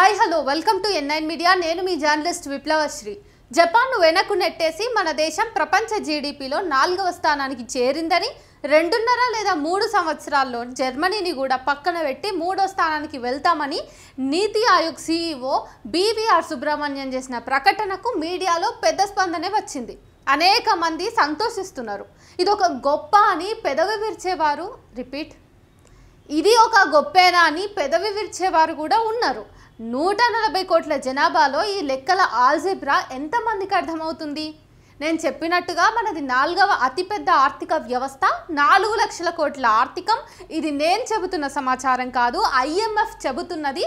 Hi hello welcome to N9 media. నేను మీ journalist విప్లవశ్రీ. Japan వెనక్కు నెట్టేసి మన దేశం ప్రపంచ జీడీపీలో 4వ స్థానానికి చేరిందని, 2.5 లేదా 3 సంవత్సరాల్లో జర్మనీని కూడా పక్కన పెట్టి 3వ స్థానానికి వెళ్తామని నీతి ఆయోగ్ సీఈఓ బీవీఆర్ సుబ్రహ్మణ్యం చేసిన ప్రకటనకు మీడియాలో పెద్ద స్పందనే వచ్చింది. అనేక మంది సంతోషిస్తున్నారు. ఇది ఒక గొప్ప అని పెదవి విరిచేవారు ఇది ఒక గొప్పేనా అని పెదవి విరిచేవారు కూడా ఉన్నారు. 140 కోట్ల జనాభాలో ఈ లెక్కల ఆల్జిబ్రా ఎంతమందికి అర్థమవుతుంది? నేను చెప్పినట్టుగా మనది 4వ అతిపెద్ద ఆర్థిక వ్యవస్థ, 4 లక్షల కోట్ల ఆర్థికం. ఇది నేను చెబుతున్న సమాచారం కాదు, IMF చెబుతున్నది.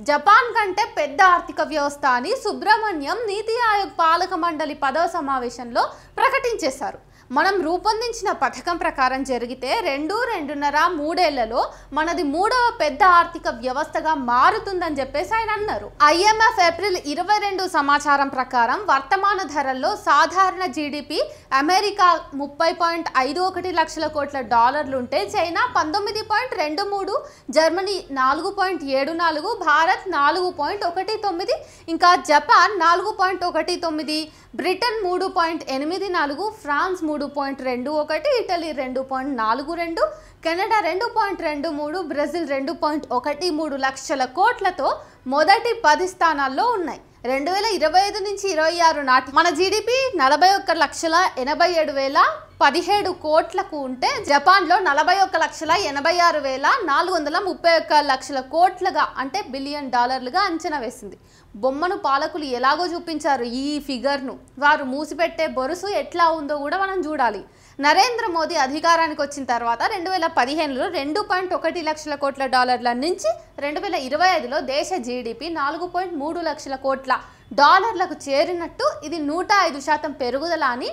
జపాన్ కంటే పెద్ద ఆర్థిక వ్యవస్థ అని సుబ్రహ్మణ్యం నీతి ఆయోగ్ పాలక మండలి 10వ సమావేశంలో ప్రకటించేశారు. మనం రూపొందించిన పథకం ప్రకారం జరిగితే 2.5 3 మనది 3వ పెద్ద ఆర్థిక వ్యవస్థగా మారుతుందని చెప్పేసి ఆయన అన్నారు. IMF ఏప్రిల్ 22 సమాచారం ప్రకారం వర్తమాన ధరల్లో సాధారణ జీడిపి అమెరికా 30.51 లక్షల కోట్ల డాలర్లు ఉంటే, చైనా 19.23, జర్మనీ 4.74, భారత్ 4.19, ఇంకా Japan 4.19, Britain 3.84, France 3.21, Italy 2.42, Canada 2.23, Brazil 2.13 లక్షల కోట్లతో మొదటి 10 స్థానాల్లో ఉన్నాయి. 2025 నుంచి 26 నాటి మన జీడిపి 41,87,017 కోట్లకు ఉంటే, జపాన్లో 41,86,431 లక్షల కోట్లుగా, అంటే బిలియన్ డాలర్లుగా అంచనా వేసింది. బొమ్మను పాలకులు ఎలాగో చూపించారు. ఈ ఫిగర్ను వారు మూసిపెట్టే బొరుసు ఎట్లా ఉందో కూడా మనం చూడాలి. నరేంద్ర మోదీ అధికారానికి వచ్చిన తర్వాత 2015లో 2.1 లక్షల కోట్ల డాలర్ల నుంచి 2025లో దేశ జీడిపి 4.3 లక్షల కోట్ల డాలర్లకు చేరినట్టు, ఇది 105% పెరుగుదల అని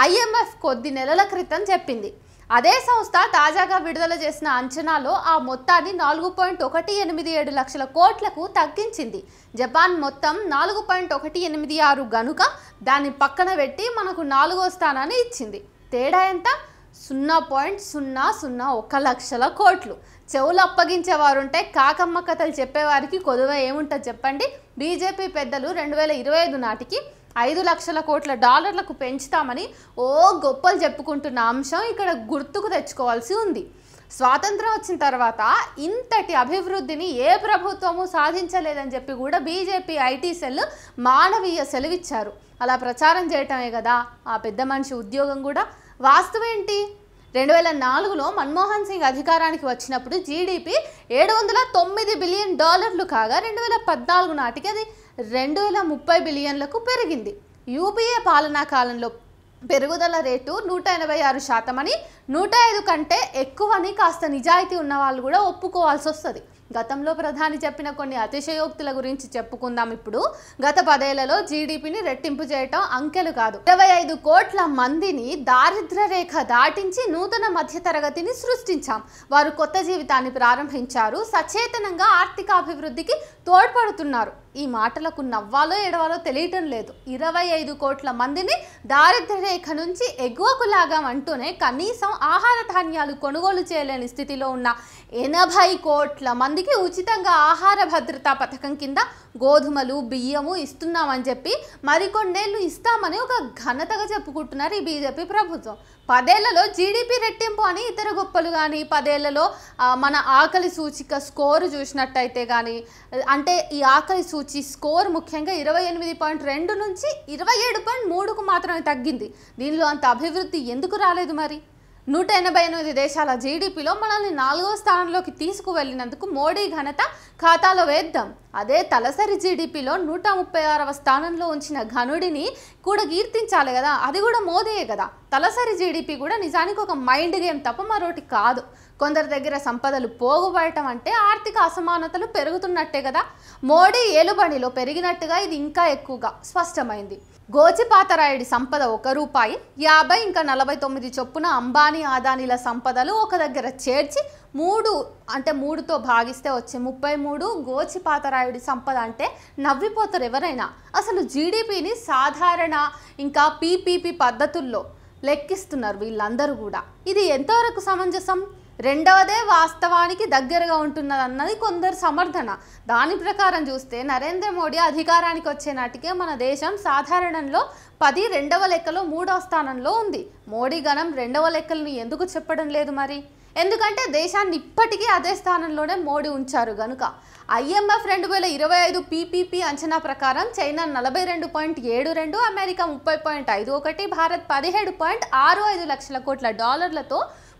IMF కొద్ది నెలల క్రితం చెప్పింది. అదే సంస్థ తాజాగా విడుదల చేసిన అంచనాలో ఆ మొత్తాన్ని 4.187 లక్షల కోట్లకు తగ్గించింది. జపాన్ మొత్తం 4.186 గనుక దాన్ని పక్కన పెట్టి మనకు 4వ స్థానాన్ని ఇచ్చింది. తేడా ఎంత? 0.001 లక్షల కోట్లు. చెవులు అప్పగించేవారుంటే కాకమ్మ కథలు చెప్పేవారికి కొదువ ఏముంటుంది చెప్పండి? బీజేపీ పెద్దలు 2025 నాటికి 5 లక్షల కోట్ల డాలర్లకు పెంచుతామని గొప్పలు చెప్పుకుంటున్న అంశం ఇక్కడ గుర్తుకు తెచ్చుకోవాల్సి ఉంది. స్వాతంత్రం వచ్చిన తర్వాత ఇంతటి అభివృద్ధిని ఏ ప్రభుత్వము సాధించలేదని చెప్పి కూడా బీజేపీ ఐటీ సెల్ మానవీయ సెలవిచ్చారు. అలా ప్రచారం చేయటమే కదా ఆ పెద్ద మనిషి ఉద్యోగం కూడా. వాస్తవం ఏంటి? 2004లో మన్మోహన్ సింగ్ అధికారానికి వచ్చినప్పుడు జీడిపి 709 బిలియన్ డాలర్లు కాగా, 2014 నాటికి అది 2030 బిలియన్లకు పెరిగింది. యూపీఏ పాలనా కాలంలో పెరుగుదల రేటు 186% అని, 105 కంటే ఎక్కువని కాస్త నిజాయితీ ఉన్న వాళ్ళు కూడా ఒప్పుకోవాల్సి వస్తుంది. గతంలో ప్రధాని చెప్పిన కొన్ని అతిశయోక్తుల గురించి చెప్పుకుందాం. ఇప్పుడు గత 10 ఏళ్లలో జీడిపిని రెట్టింపు చేయటం అంకెలు కాదు. 25 కోట్ల మందిని దారిద్ర్య రేఖ దాటించి నూతన మధ్యతరగతిని సృష్టించాం. వారు కొత్త జీవితాన్ని ప్రారంభించారు, సచేతనంగా ఆర్థిక అభివృద్ధికి తోడ్పడుతున్నారు. ఈ మాటలకు నవ్వాలో ఏడవాలో తెలియటం లేదు. 25 కోట్ల మందిని దారిద్ర్య రేఖ నుంచి ఎగువకు లాగామంటూనే కనీసం ఆహార ధాన్యాలు కొనుగోలు చేయలేని స్థితిలో ఉన్న 80 కోట్ల మందికి ఉచితంగా ఆహార భద్రతా పథకం కింద గోధుమలు, బియ్యము ఇస్తున్నామని చెప్పి మరికొన్నేళ్ళు ఇస్తామని ఒక ఘనతగా చెప్పుకుంటున్నారు ఈ బీజేపీ ప్రభుత్వం. 10 ఏళ్లలో జీడిపి రెట్టింపు అని ఇతర గొప్పలు కానీ, 10 ఏళ్లలో మన ఆకలి సూచిక స్కోరు చూసినట్టయితే కానీ, అంటే ఈ ఆకలి సూచి స్కోర్ ముఖ్యంగా 28.2 నుంచి 27.3కు మాత్రమే తగ్గింది. దీనిలో అంత అభివృద్ధి ఎందుకు రాలేదు? మరి 188 దేశాల జీడిపిలో మనల్ని 4వ స్థానంలోకి తీసుకువెళ్ళినందుకు మోడీ ఘనత ఖాతాలో వేద్దాం. అదే తలసరి జీడిపిలో 136వ స్థానంలో ఉంచిన ఘనుడిని కూడా కీర్తించాలి కదా, అది కూడా మోదీయే కదా. తలసరి జీడిపి కూడా నిజానికి ఒక మైండ్ గేమ్ తప్ప మరోటి కాదు. కొందరి దగ్గర సంపదలు పోగుబడటం అంటే ఆర్థిక అసమానతలు పెరుగుతున్నట్టే కదా. మోడీ ఏలుబడిలో పెరిగినట్టుగా ఇది ఇంకా ఎక్కువగా స్పష్టమైంది. గోచిపాతరాయుడి సంపద ₹1, 50 ఇంకా 49 చొప్పున అంబానీ అదానీల సంపదలు ఒక దగ్గర చేర్చి 3తో భాగిస్తే వచ్చే 33 గోచిపాతరాయుడి సంపద అంటే నవ్విపోతారు ఎవరైనా. అసలు జీడిపిని సాధారణ ఇంకా PPP పద్ధతుల్లో లెక్కిస్తున్నారు వీళ్ళందరూ కూడా. ఇది ఎంతవరకు సమంజసం? రెండవదే వాస్తవానికి దగ్గరగా ఉంటున్నదన్నది కొందరు సమర్థన. దాని ప్రకారం చూస్తే నరేంద్ర మోడీ అధికారానికి వచ్చే నాటికే మన దేశం సాధారణంలో 10 రెండవ లెక్కలో 3వ స్థానంలో ఉంది. మోడీ గణం రెండవ లెక్కలను ఎందుకు చెప్పడం లేదు మరి? ఎందుకంటే దేశాన్ని ఇప్పటికీ అదే స్థానంలోనే మోడీ ఉంచారు గనుక. IMF 2025 PPP అంచనా ప్రకారం చైనా 42.72, అమెరికా 30.51, భారత్ 17.65 లక్షల కోట్ల డాలర్లతో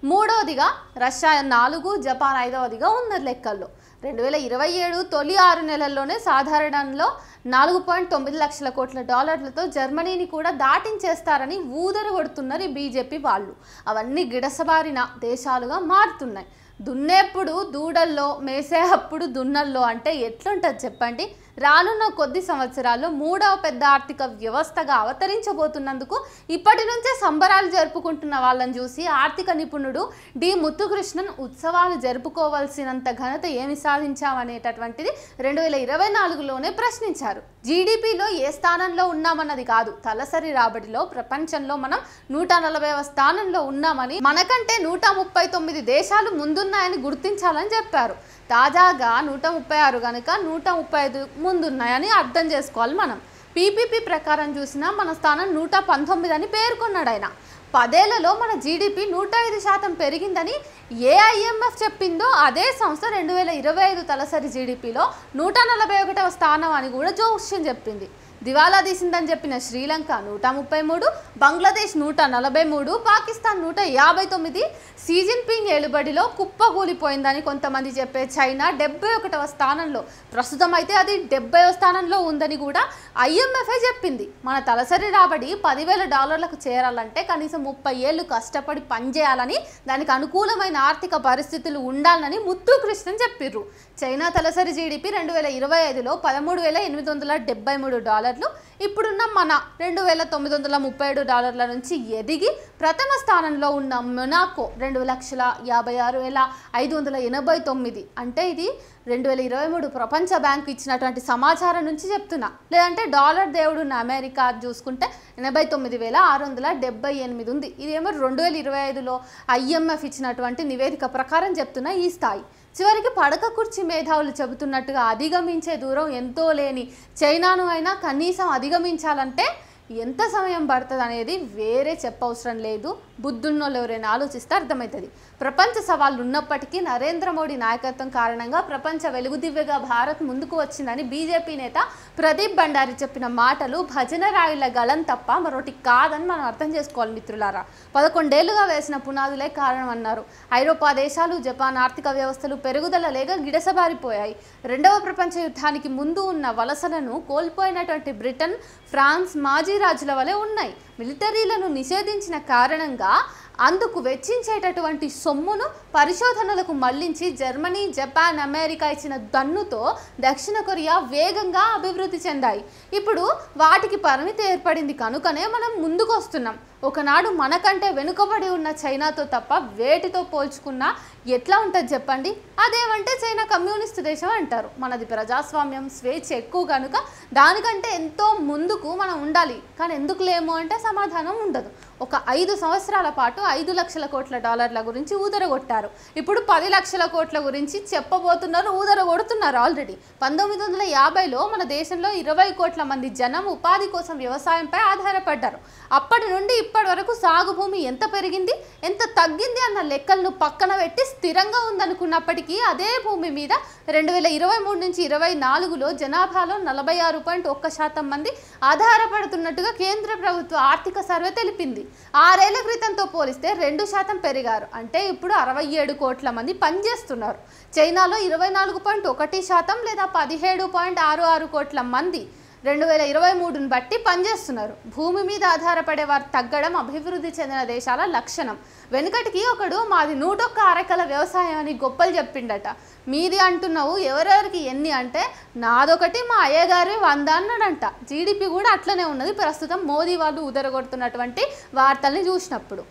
మూడవదిగా, రష్యా 4, జపాన్ 5వదిగా ఉన్న లెక్కల్లో. 2027 తొలి 6 నెలల్లోనే సాధారణంలో 4.9 లక్షల కోట్ల డాలర్లతో జర్మనీని కూడా దాటించేస్తారని ఊదరగొడుతున్నారు ఈ బీజేపీ వాళ్ళు. అవన్నీ గిడసబారిన దేశాలుగా మారుతున్నాయి. దున్నేప్పుడు దూడల్లో, మేసే అప్పుడు దున్నల్లో అంటే ఎట్లుంటుంది చెప్పండి? రానున్న కొద్ది సంవత్సరాల్లో 3వ పెద్ద ఆర్థిక వ్యవస్థగా అవతరించబోతున్నందుకు ఇప్పటి నుంచే సంబరాలు జరుపుకుంటున్న వాళ్ళని చూసి ఆర్థిక నిపుణుడు డి ముత్తుకృష్ణన్ ఉత్సవాలు జరుపుకోవాల్సినంత ఘనత ఏమి సాధించామనేటటువంటిది 2024లోనే ప్రశ్నించారు. జీడిపిలో ఏ స్థానంలో ఉన్నామన్నది కాదు, తలసరి రాబడిలో ప్రపంచంలో మనం 140వ స్థానంలో ఉన్నామని, మనకంటే 139 దేశాలు ముందున్నాయని గుర్తించాలని చెప్పారు. తాజాగా 136 కనుక 135 ముందున్నాయని అర్థం చేసుకోవాలి మనం. PPP ప్రకారం చూసినా మన స్థానం 119 అని పేర్కొన్నాడు ఆయన. 10 ఏళ్లలో మన జీడిపి 105% పెరిగిందని ఏ IMF చెప్పిందో అదే సంస్థ 2025 తలసరి జీడిపిలో 141వ స్థానం అని కూడా జోష్యం చెప్పింది. దివాలా తీసిందని చెప్పిన శ్రీలంక 133, బంగ్లాదేశ్ 143, పాకిస్తాన్ 159, షీ జిన్పింగ్ ఏలుబడిలో కుప్పకూలిపోయిందని కొంతమంది చెప్పే చైనా 71వ స్థానంలో, ప్రస్తుతం అయితే అది 70వ స్థానంలో ఉందని కూడా IMF చెప్పింది. మన తలసరి రాబడి $10,000 చేరాలంటే కనీసం 30 ఏళ్ళు కష్టపడి పనిచేయాలని, దానికి అనుకూలమైన ఆర్థిక పరిస్థితులు ఉండాలని ముత్తుకృష్ణన్ చెప్పిర్రు. చైనా తలసరి జీడిపి 2025లో $13,873, ఇప్పుడున్న మన $2,937 నుంచి ఎదిగి ప్రథమ స్థానంలో ఉన్న మొనాకో 2,56,589. అంటే ఇది 2023 ప్రపంచ బ్యాంకు ఇచ్చినటువంటి సమాచారం నుంచి చెప్తున్నా. లేదంటే డాలర్ దేవుడు ఉన్న అమెరికా చూసుకుంటే 89,678 ఉంది. ఇదేమో 2025లో IMF ఇచ్చినటువంటి నివేదిక ప్రకారం చెప్తున్న ఈ స్థాయి. చివరికి పడక కుర్చీ మేధావులు చెబుతున్నట్టుగా అధిగమించే దూరం ఎంతో లేని చైనాను అయినా కనీసం అధిగమించాలంటే ఎంత సమయం పడుతుంది అనేది వేరే చెప్పవసరం లేదు. బుద్ధున్నోళ్ళు ఎవరైనా ఆలోచిస్తే అర్థమవుతుంది. ప్రపంచ సవాళ్ళు ఉన్నప్పటికీ నరేంద్ర మోడీ నాయకత్వం కారణంగా ప్రపంచ వెలుగుదివ్యగా భారత్ ముందుకు వచ్చిందని బీజేపీ నేత ప్రదీప్ బండారి చెప్పిన మాటలు భజన రాయుల గళం తప్ప మరొకటి కాదని మనం అర్థం చేసుకోవాలి మిత్రులారా. 11 ఏళ్లుగా వేసిన పునాదులే కారణం అన్నారు. ఐరోపా దేశాలు, జపాన్ ఆర్థిక వ్యవస్థలు పెరుగుదల లేక గిడసబారిపోయాయి. 2వ ప్రపంచ యుద్ధానికి ముందు ఉన్న వలసలను కోల్పోయినటువంటి బ్రిటన్, ఫ్రాన్స్ మాజీ రాజుల వలె ఉన్నాయి. మిలిటరీలను నిషేధించిన కారణంగా అందుకు వెచ్చించేటటువంటి సొమ్మును పరిశోధనలకు మళ్లించి జర్మనీ, జపాన్, అమెరికా ఇచ్చిన దన్నుతో దక్షిణ కొరియా వేగంగా అభివృద్ధి చెందాయి. ఇప్పుడు వాటికి పరిమితి ఏర్పడింది కనుకనే మనం ముందుకు వస్తున్నాం. ఒకనాడు మనకంటే వెనుకబడి ఉన్న చైనాతో తప్ప వేటితో పోల్చుకున్నా ఎట్లా ఉంటుంది చెప్పండి? అదేమంటే చైనా కమ్యూనిస్ట్ దేశం అంటారు. మనది ప్రజాస్వామ్యం, స్వేచ్ఛ ఎక్కువ కనుక దానికంటే ఎంతో ముందుకు మనం ఉండాలి. కానీ ఎందుకు లేము అంటే సమాధానం ఉండదు. ఒక 5 సంవత్సరాల పాటు 5 లక్షల కోట్ల డాలర్ల గురించి ఊదరగొట్టారు. ఇప్పుడు 10 లక్షల కోట్ల గురించి చెప్పబోతున్నారు, ఊదరగొడుతున్నారు ఆల్రెడీ. 1950లో మన దేశంలో 20 కోట్ల మంది జనం ఉపాధి కోసం వ్యవసాయంపై ఆధారపడ్డారు. అప్పటి నుండి ఇప్పటి వరకు సాగు భూమి ఎంత పెరిగింది, ఎంత తగ్గింది అన్న లెక్కలను పక్కన పెట్టి స్థిరంగా ఉందనుకున్నప్పటికీ అదే భూమి మీద 2023 నుంచి 24లో జనాభాలో 46.1% మంది ఆధారపడుతున్నట్టుగా కేంద్ర ప్రభుత్వ ఆర్థిక సర్వే తెలిపింది. 6 ఏళ్ల క్రితంతో పోలిస్తే 2% పెరిగారు. అంటే ఇప్పుడు 67 కోట్ల మంది పనిచేస్తున్నారు. చైనాలో 24.1% లేదా 17.66 కోట్ల మంది 2023ను బట్టి పనిచేస్తున్నారు. భూమి మీద ఆధారపడే వారు తగ్గడం అభివృద్ధి చెందిన దేశాల లక్షణం. వెనుకటికి ఒకడు మాది 101 అరకల వ్యవసాయం అని గొప్పలు చెప్పిండట. మీది అంటున్నావు, ఎవరెవరికి ఎన్ని అంటే నాదొకటి, మా అయ్యగారి 100 అన్నాడంట. జీడిపి కూడా అట్లనే ఉన్నది ప్రస్తుతం మోదీ వాళ్ళు ఉదరగొడుతున్నటువంటి వార్తల్ని చూసినప్పుడు.